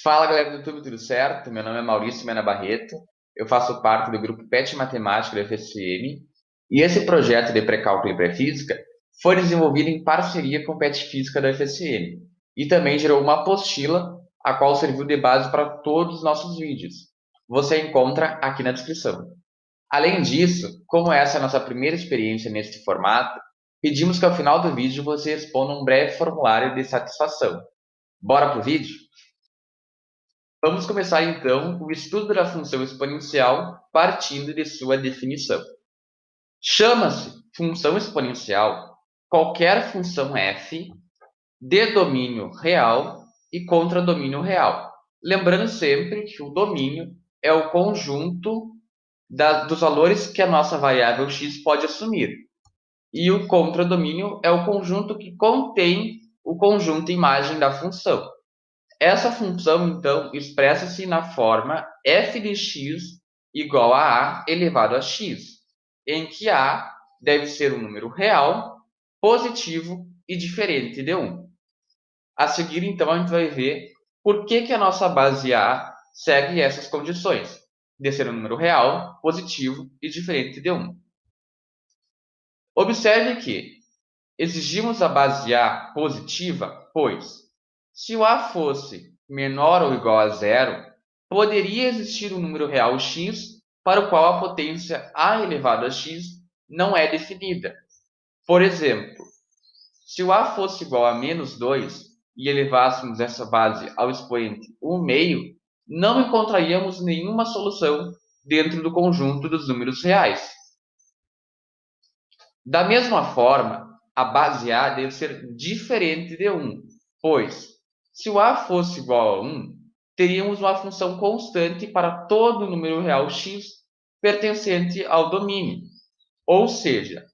Fala galera do YouTube, tudo certo? Meu nome é Maurício Mena Barreto, eu faço parte do grupo PET Matemática do FSM e esse projeto de pré-cálculo e pré-física foi desenvolvido em parceria com o PET Física da FSM e também gerou uma apostila a qual serviu de base para todos os nossos vídeos. Você encontra aqui na descrição. Além disso, como essa é a nossa primeira experiência neste formato, pedimos que ao final do vídeo você responda um breve formulário de satisfação. Bora pro vídeo? Vamos começar então o estudo da função exponencial partindo de sua definição. Chama-se função exponencial qualquer função f de domínio real e contradomínio real. Lembrando sempre que o domínio é o conjunto dos valores que a nossa variável x pode assumir. E o contradomínio é o conjunto que contém o conjunto imagem da função. Essa função, então, expressa-se na forma f de x igual a elevado a x, em que a deve ser um número real, positivo e diferente de 1. A seguir, então, a gente vai ver por que a nossa base a segue essas condições, de ser um número real, positivo e diferente de 1. Observe que exigimos a base a positiva, pois, se o a fosse menor ou igual a zero, poderia existir um número real x para o qual a potência a elevado a x não é definida. Por exemplo, se o a fosse igual a menos 2 e elevássemos essa base ao expoente 1 meio, não encontraríamos nenhuma solução dentro do conjunto dos números reais. Da mesma forma, a base a deve ser diferente de 1, pois, se o a fosse igual a 1, teríamos uma função constante para todo número real x pertencente ao domínio. Ou seja,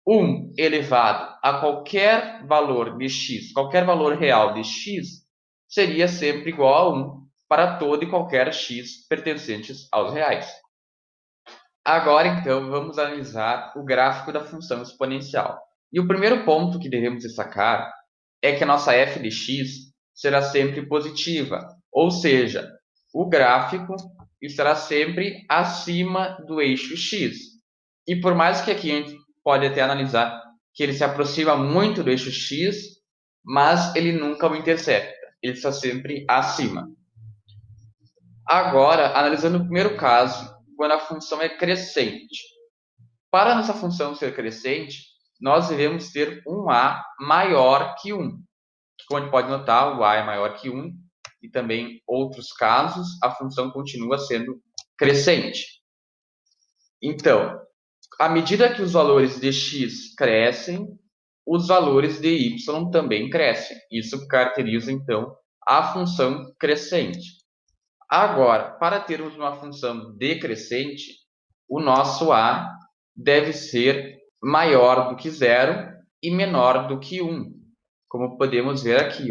1 elevado a qualquer valor de x, qualquer valor real de x, seria sempre igual a 1 para todo e qualquer x pertencentes aos reais. Agora, então, vamos analisar o gráfico da função exponencial. E o primeiro ponto que devemos destacar é que a nossa f de x será sempre positiva, ou seja, o gráfico estará sempre acima do eixo x. E por mais que aqui a gente pode até analisar que ele se aproxima muito do eixo x, mas ele nunca o intercepta, ele está sempre acima. Agora, analisando o primeiro caso, quando a função é crescente. Para nossa função ser crescente, nós devemos ter um a maior que 1. Como a gente pode notar, o a é maior que 1 e também outros casos, a função continua sendo crescente. Então, à medida que os valores de x crescem, os valores de y também crescem. Isso caracteriza, então, a função crescente. Agora, para termos uma função decrescente, o nosso a deve ser maior do que zero e menor do que 1, como podemos ver aqui.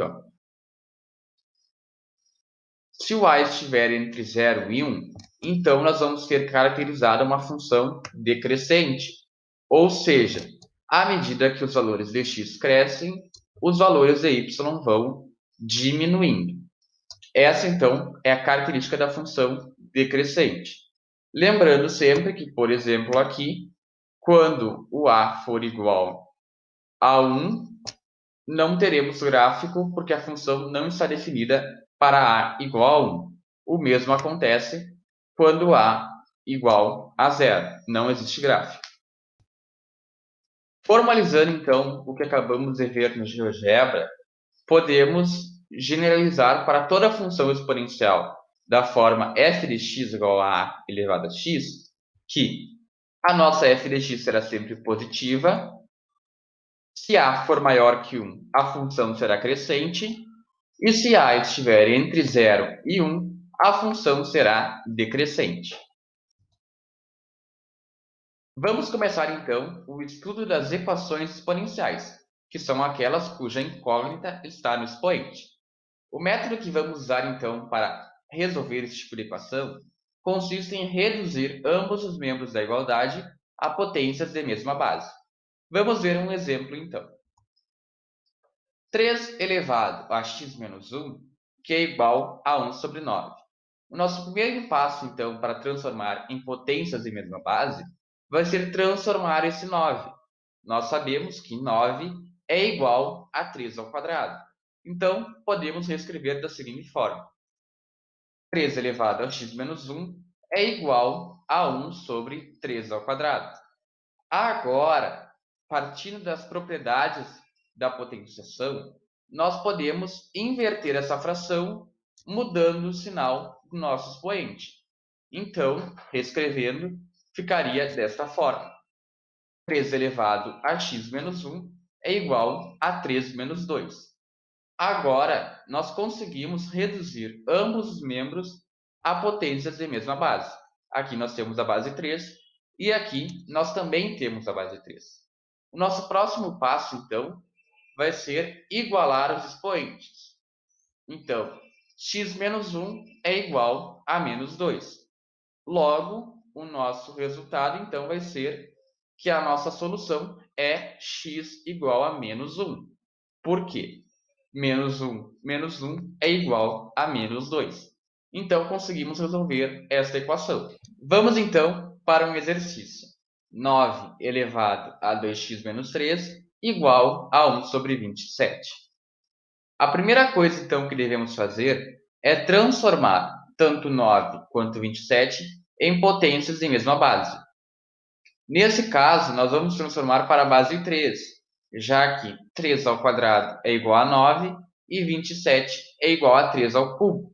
Se o a estiver entre 0 e 1, então nós vamos ter caracterizada uma função decrescente, ou seja, à medida que os valores de x crescem, os valores de y vão diminuindo. Essa, então, é a característica da função decrescente. Lembrando sempre que, por exemplo, aqui, quando o a for igual a 1, não teremos gráfico porque a função não está definida para a igual a 1. O mesmo acontece quando a igual a 0. Não existe gráfico. Formalizando, então, o que acabamos de ver no GeoGebra, podemos generalizar para toda função exponencial da forma f de x igual a elevado a x, que a nossa f de x será sempre positiva. Se a for maior que 1, a função será crescente. E se a estiver entre 0 e 1, a função será decrescente. Vamos começar, então, o estudo das equações exponenciais, que são aquelas cuja incógnita está no expoente. O método que vamos usar, então, para resolver esse tipo de equação consiste em reduzir ambos os membros da igualdade a potências de mesma base. Vamos ver um exemplo, então. 3 elevado a x menos 1, que é igual a 1 sobre 9. O nosso primeiro passo, então, para transformar em potências de mesma base, vai ser transformar esse 9. Nós sabemos que 9 é igual a 3 ao quadrado. Então, podemos reescrever da seguinte forma. 3 elevado a x menos 1 é igual a 1 sobre 3 ao quadrado. Agora, partindo das propriedades da potenciação, nós podemos inverter essa fração mudando o sinal do nosso expoente. Então, reescrevendo, ficaria desta forma. 3 elevado a x menos 1 é igual a 3 menos 2. Agora, nós conseguimos reduzir ambos os membros a potências de mesma base. Aqui nós temos a base 3 e aqui nós também temos a base 3. O nosso próximo passo, então, vai ser igualar os expoentes. Então, x menos 1 é igual a menos 2. Logo, o nosso resultado, então, vai ser que a nossa solução é x igual a menos 1. Por quê? Menos 1 é igual a menos 2. Então, conseguimos resolver esta equação. Vamos, então, para um exercício. 9 elevado a 2x menos 3 igual a 1 sobre 27. A primeira coisa, então, que devemos fazer é transformar tanto 9 quanto 27 em potências de mesma base. Nesse caso, nós vamos transformar para a base 3, já que 3 ao quadrado é igual a 9 e 27 é igual a 3 ao cubo.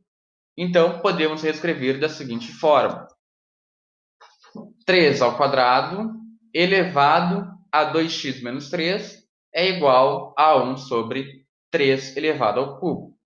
Então, podemos reescrever da seguinte forma. 3 ao quadrado elevado a 2x menos 3 é igual a 1 sobre 3 elevado ao cubo.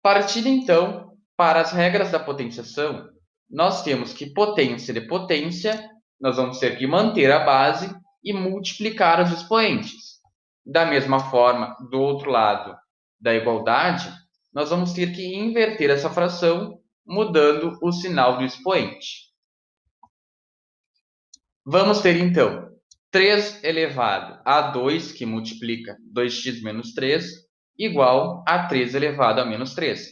Partindo, então, para as regras da potenciação, nós temos que potência de potência, nós vamos ter que manter a base e multiplicar os expoentes. Da mesma forma, do outro lado da igualdade, nós vamos ter que inverter essa fração, mudando o sinal do expoente. Vamos ter, então, 3 elevado a 2, que multiplica 2x menos 3, igual a 3 elevado a menos 3.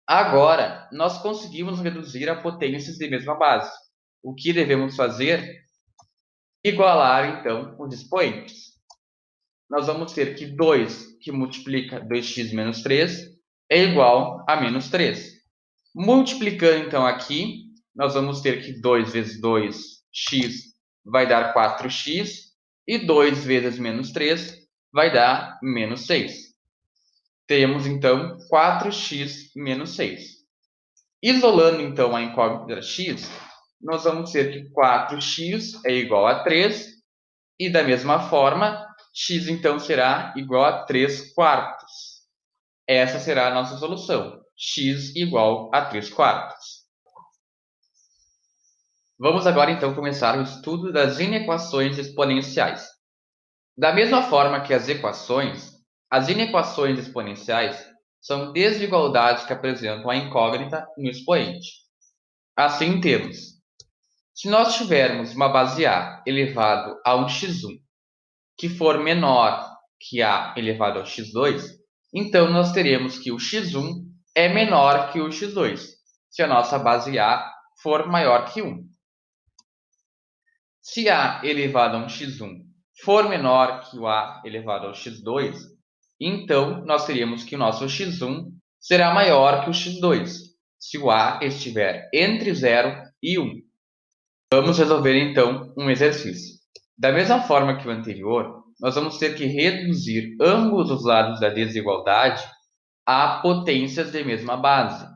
Agora, nós conseguimos reduzir a potências de mesma base. O que devemos fazer? Igualar, então, os expoentes. Nós vamos ter que 2, que multiplica 2x menos 3, é igual a menos 3. Multiplicando, então, aqui, nós vamos ter que 2 vezes 2x vai dar 4x, e 2 vezes menos 3 vai dar menos 6. Temos, então, 4x menos 6. Isolando, então, a incógnita x, nós vamos ter que 4x é igual a 3, e da mesma forma, x, então, será igual a 3 quartos. Essa será a nossa solução, x igual a 3 quartos. Vamos agora, então, começar o estudo das inequações exponenciais. Da mesma forma que as inequações exponenciais são desigualdades que apresentam a incógnita no expoente. Assim temos, se nós tivermos uma base A elevado a um x1 que for menor que A elevado ao x2, então nós teremos que o x1 é menor que o x2, se a nossa base A for maior que 1. Se A elevado a um x1 for menor que o A elevado ao x2, então nós teríamos que o nosso x1 será maior que o x2, se o A estiver entre 0 e 1. Vamos resolver, então, um exercício. Da mesma forma que o anterior, nós vamos ter que reduzir ambos os lados da desigualdade a potências de mesma base.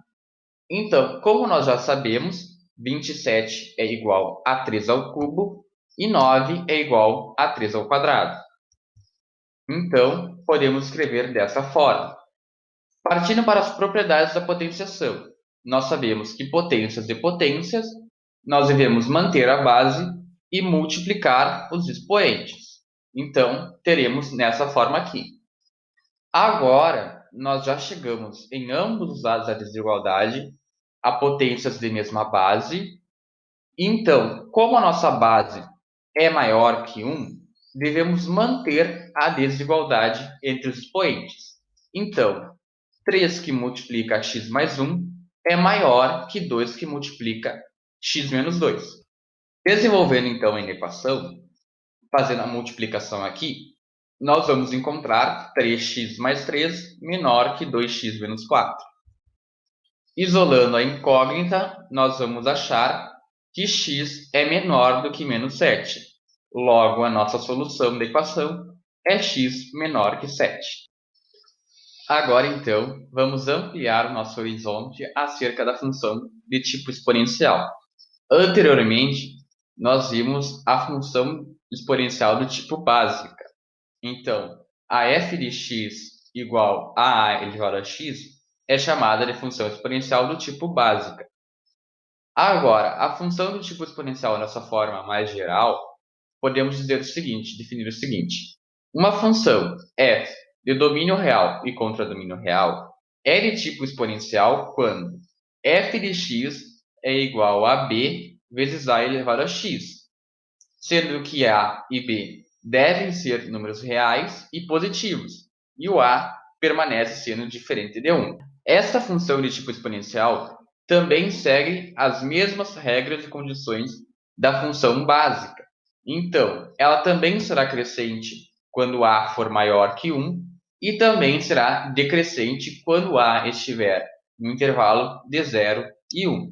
Então, como nós já sabemos, 27 é igual a 3 ao cubo e 9 é igual a 3 ao quadrado. Então, podemos escrever dessa forma. Partindo para as propriedades da potenciação, nós sabemos que potências de potências, nós devemos manter a base e multiplicar os expoentes. Então, teremos nessa forma aqui. Agora, nós já chegamos em ambos os lados da desigualdade a potências de mesma base. Então, como a nossa base é maior que 1, devemos manter a desigualdade entre os expoentes. Então, 3 que multiplica x mais 1 é maior que 2 que multiplica x menos 2. Desenvolvendo então a equação, fazendo a multiplicação aqui, nós vamos encontrar 3x mais 3 menor que 2x menos 4. Isolando a incógnita, nós vamos achar que x é menor do que menos 7. Logo, a nossa solução da equação é x menor que 7. Agora, então, vamos ampliar o nosso horizonte acerca da função de tipo exponencial. Anteriormente, nós vimos a função exponencial do tipo básica. Então, a f de x igual a elevado a x é chamada de função exponencial do tipo básica. Agora, a função do tipo exponencial nessa forma mais geral, podemos dizer o seguinte, definir o seguinte. Uma função f de domínio real e contradomínio real é de tipo exponencial quando f de x é igual a b vezes a elevado a x, sendo que a e b devem ser números reais e positivos, e o a permanece sendo diferente de 1. Esta função de tipo exponencial também segue as mesmas regras e condições da função básica. Então, ela também será crescente quando a for maior que 1 e também será decrescente quando a estiver no intervalo de 0 e 1.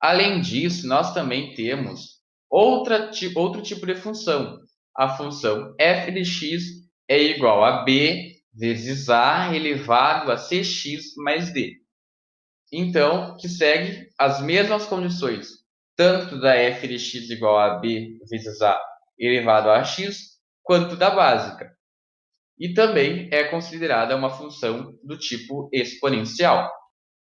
Além disso, nós também temos outro tipo de função. A função f de x é igual a b vezes a elevado a cx mais d. Então, que segue as mesmas condições, tanto da f de x igual a b vezes a elevado a x, quanto da básica. E também é considerada uma função do tipo exponencial.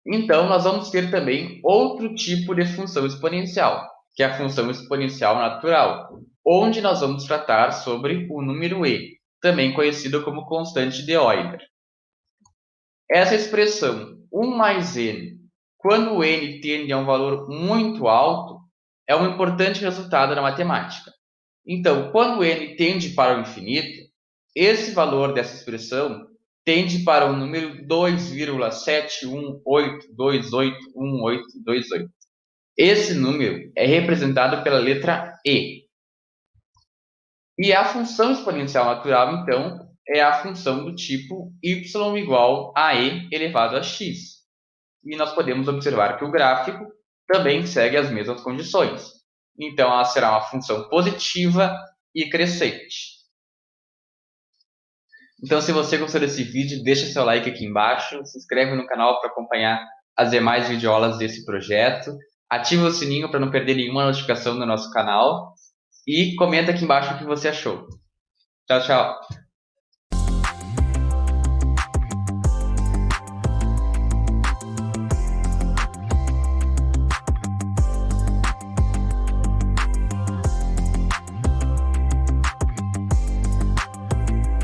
Então, nós vamos ter também outro tipo de função exponencial, que é a função exponencial natural, onde nós vamos tratar sobre o número e, também conhecido como constante de Euler. Essa expressão 1 mais n, quando o n tende a um valor muito alto, é um importante resultado na matemática. Então, quando n tende para o infinito, esse valor dessa expressão tende para o número 2,718281828. Esse número é representado pela letra e. E a função exponencial natural, então, é a função do tipo y igual a e elevado a x. E nós podemos observar que o gráfico também segue as mesmas condições. Então, ela será uma função positiva e crescente. Então, se você gostou desse vídeo, deixa seu like aqui embaixo, se inscreve no canal para acompanhar as demais videoaulas desse projeto, ativa o sininho para não perder nenhuma notificação do nosso canal e comenta aqui embaixo o que você achou. Tchau, tchau!